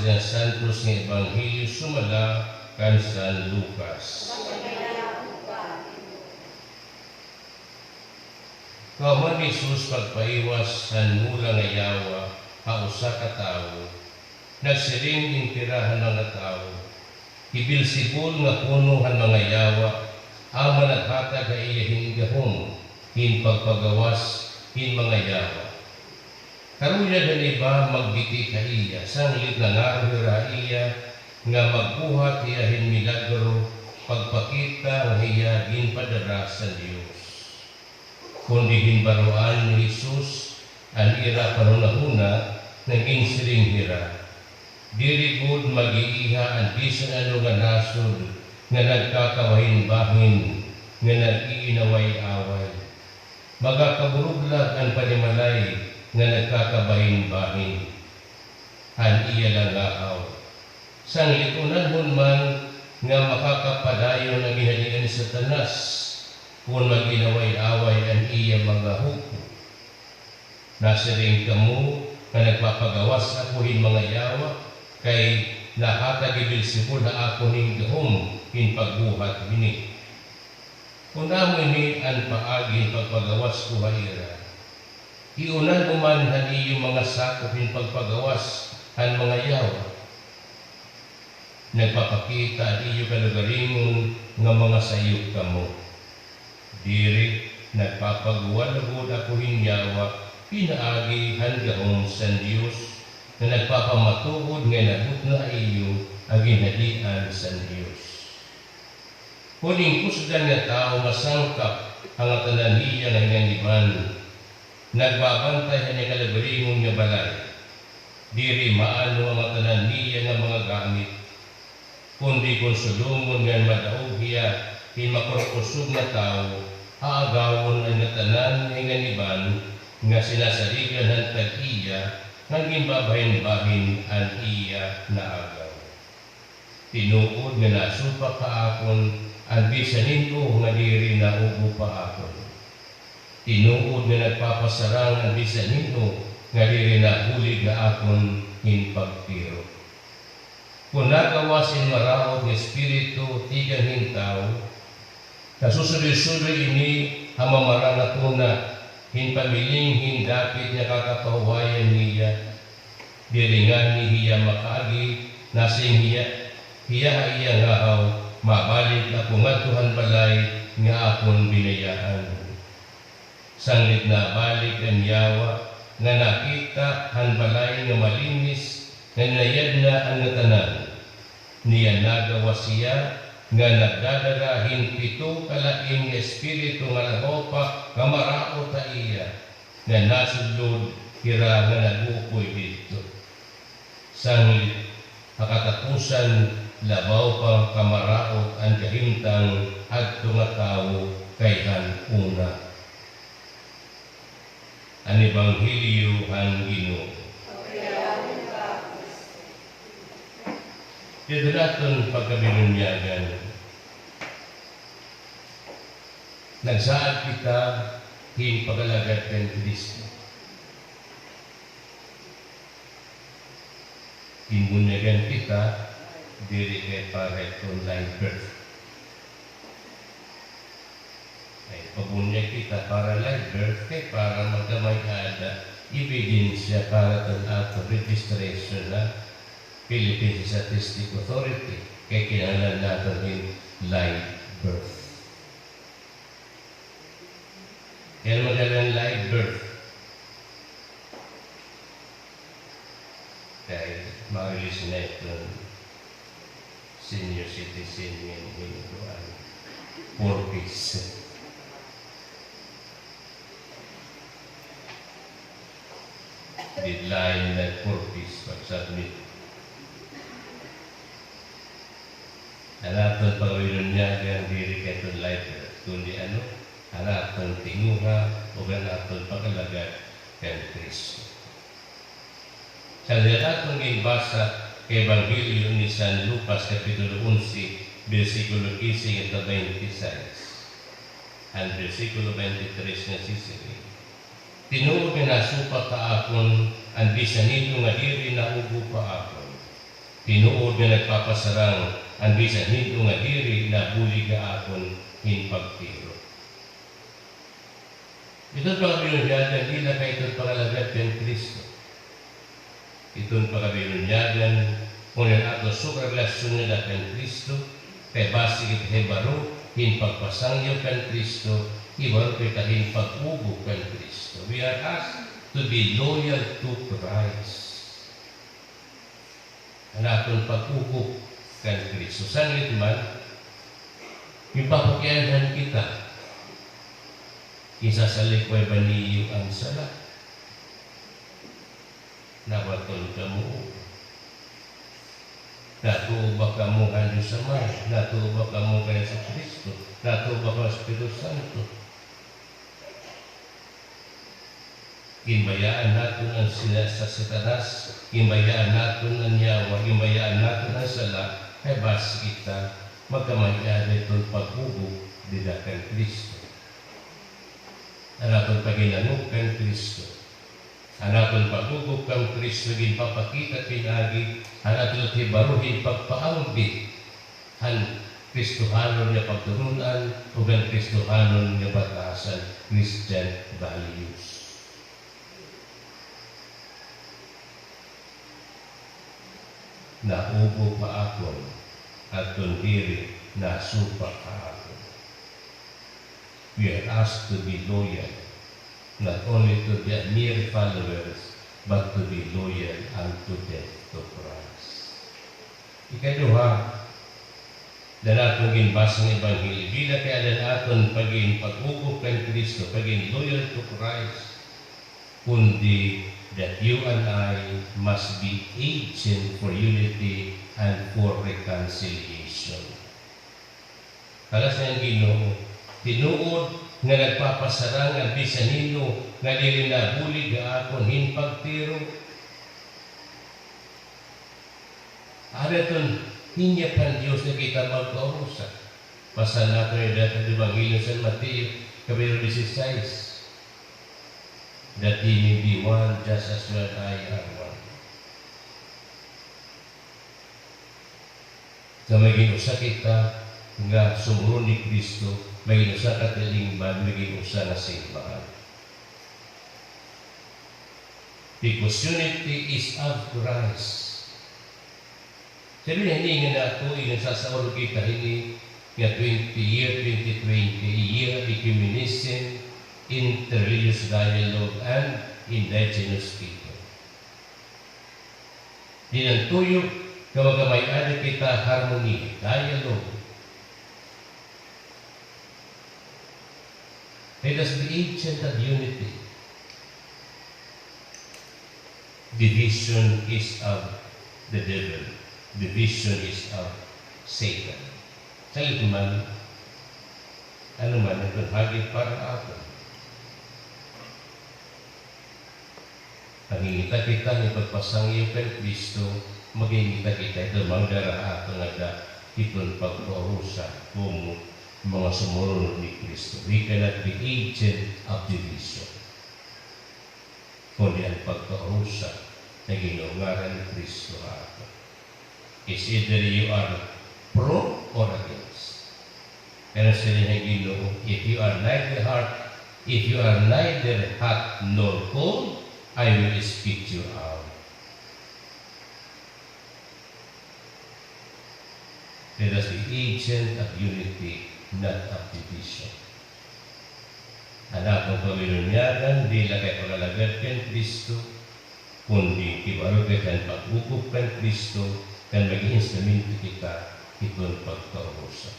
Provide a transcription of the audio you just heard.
sa Santos ng Ebanghelyo sumala kan San Lucas. Kauman Jesus pagpaiwas sa nula nga yawa usa ka tawo, nagsiring impirahan mga tao, ibilsibol nga puno han mga yawa, ang managhatag nga iyahin gahom, hin pagpagawas, hin mga yawa. Karuya na iba magbiti ka iya, sanglit na nga iya, nga magbuhat iyahin milagro, pagpakita nga iya ginpadara sa Diyos. Kundi hinbaruan ni Jesus, ang ira panunahuna, naging siring hira. Diri gud mag-iiha ang bisan ano nga nasod, nga nagkakawahin-bahin, nga nag-iinaway-away. Magakaburuglag ang panimalay, nga nagkakabahin-bahin. Han iya lang ngaaw. Sang likunan man nga makakapadayon ang ginalian ni Satanas, kung mag-inaway-away ang iya mga huko. Nasiring kamo nga nagpapagawas ako hin mga yawa, kay nakatagibilsipol na ako ning gahom hin pagbuhat bini. Kung namo ini ang paagi pagpagawas ko haira, iunan uman han iyo mga sakop hin pagpagawas han mga yawa. Nagpapakita ang iyo kalagaringon nga mga sayop kamo. Diri nagpapagwalagod ako hin yawa, pinaagi han gahom sa Diyos, na nagpapamatuod nga nabut na iyo ang ginalian sa Diyos. Kuning kusgan nga tao masangkap ang tanan niya nga hinaniban, nagbabantay ang kalagaringon nga balay. Diri maano ang tanan niya nga mga gamit, kundi kung sulungon nga madaog hiya, makurkusog na tao, aagawon ang tanan nga hinaniban, nga sinasaligan ng tag-iya, nang ginbabahin-bahin ang iya na agaw. Tinuod nga nasupa ka akon, ang bisanin ko nga diri na ubo pa akon. Tinuod nga nagpapasarang ang bisanin ko, nga diri na huli nga akon hinpagtiro. Kung nagawasin maraot ng Espiritu, tigang hintaw, kasusuloy-suloy ini hamamarang ako na hinpamiling hindapit niya kakapahuwayan niya, diringan ni hiya makaagi, nasing hiya ngahaw, mabalik ako nga Tuhan balay, nga akon binayaan. Sanglit na balik ang yawa, nga nakita han balay nga malinis, nga nayad na ang natanan. Niya nagawa siya, nga nagdadarahin pito kalaing espiritu nga nagopa nga maraot ta iya, nga nasudlod hira nga nagukoy dito. Sanglit hakatapusan labaw pa kamaraot ang kahimtang adto nga tao kayhan una. Ang Ebanghelyo ang Ginoo. Dito natin pagkabinunyagan, nagsaad kita hin pagalagat ng Kristo. Hinbunyagan kita diri kay para itong live birth. Ay pabunyag kita para live birth kay para magdamay ada ebidensya para itong ato registration na Philippine Statistic Authority, kaya kinahanglan natin yung live birth. Kaya magalang live birth. Dahil ma-release na itong senior citizen yung hinuduan. 4 piece. Deadline na 4 piece pag-submit. Hanapan pagawinunyagan diri ketong life, kundi hanapan tinguha o hanapan pagalagat kay Kristo. Sa atong gibasa kay Ebanghelyo ni San Lucas Kapitulo 11, versikulo 15 at 26, and versikulo 23 na sisiri. Tinuod nga nasupa ka akon, ang bisan ninyo nga diri na ubo pa akon. Tinuod nga nagpapasarang ang bisan hindi nga diri na buli ka akon hinpagtiro. Ito'y pagkabilunyagan, di na ka ito'y pangalagad kang Kristo. Ito'y pagkabilunyagan, kung yan ato sa relasyon nila kang Kristo, kay basi kita hebaro, hinpagpasangyo kang Kristo, ibaro kita hinpag-ugo kang Kristo. We are asked to be loyal to Christ. Ang atong pag-ugo kang Kristo. Saan ito man, yung papakyanan kita, isa sa likway ba niyo ang sala? Nabatol ka mo. Natuo ba ka mo ang Diyos Ama? Natuo ba ka mo kaya sa Kristo? Natuo ba ka sa Espiritu Santo? Imbayaan natin ang sila sa Satanas, imbayaan natin ang yawa, imbayaan natin ang sala, ay basi kita magkamayaan itong pag-ubog nila kang Kristo. Ang atong paginanong kang Kristo. Ang atong pag-ubog kang Kristo, ginpapakita pinagi, ang atong tibaruhin pagpaambit, ang Kristohanon niya pagturunan, o ang Kristohanon niya batasan, Christian values. Naubo pa akon at tundiri na supa ka akon. We are asked to be loyal, not only to the mere followers, but to be loyal unto death to Christ. Ikaduha, na natong ginbasa ng Ebanghelyo, bila kaya na naton paging pag-ugo kang Kristo, paging loyal to Christ, kundi that you and I must be agent for unity and for reconciliation. Kala sa Ginoo, tinuod nga nagpapasarang ang bisan nino nga dili na bulig nga akon hinpagtiro. Araton hinyapan Diyos na kita magkaurusa. Pasan nato yung dati ng Ebanghelyo sa Mateo, kapitulo 16. That he may be one just as well I am one. Sa maging usa kita nga sumuro ni Kristo, maging usa ka tilingban, maging usa na simbahan. Because unity is of Christ. Sabi na hindi nga na ako, inasasauro kita, hindi nga 2020, year of ecumenism, interreligious dialogue, and indigenous people. Dinantuyo, kamagamayan kita harmony, dialogue. Let us be agent of unity. Division is of the devil. Division is of Satan. Sa ito man, ano man, ito hagit para ako. Pangingita kita ni pagpasangyo kay Kristo, magingita kita ito magdara ato nga itong pagkaurusa kung mga sumurunod ni Kristo. We cannot be agent of division. Kundi ang pagkaurusa na ginungaran ni Kristo ato. Is either you are pro or against. Pero sila na Ginoo, if you are neither hot nor cold, I will spit you out. Let us be agent of unity, not of division. Ang akong pamilunyagan, di lang kay pagalagad kang Kristo, kundi ibarog kang pag-ukop kang Kristo, kan maging instrumento kita itong pagkaurusa.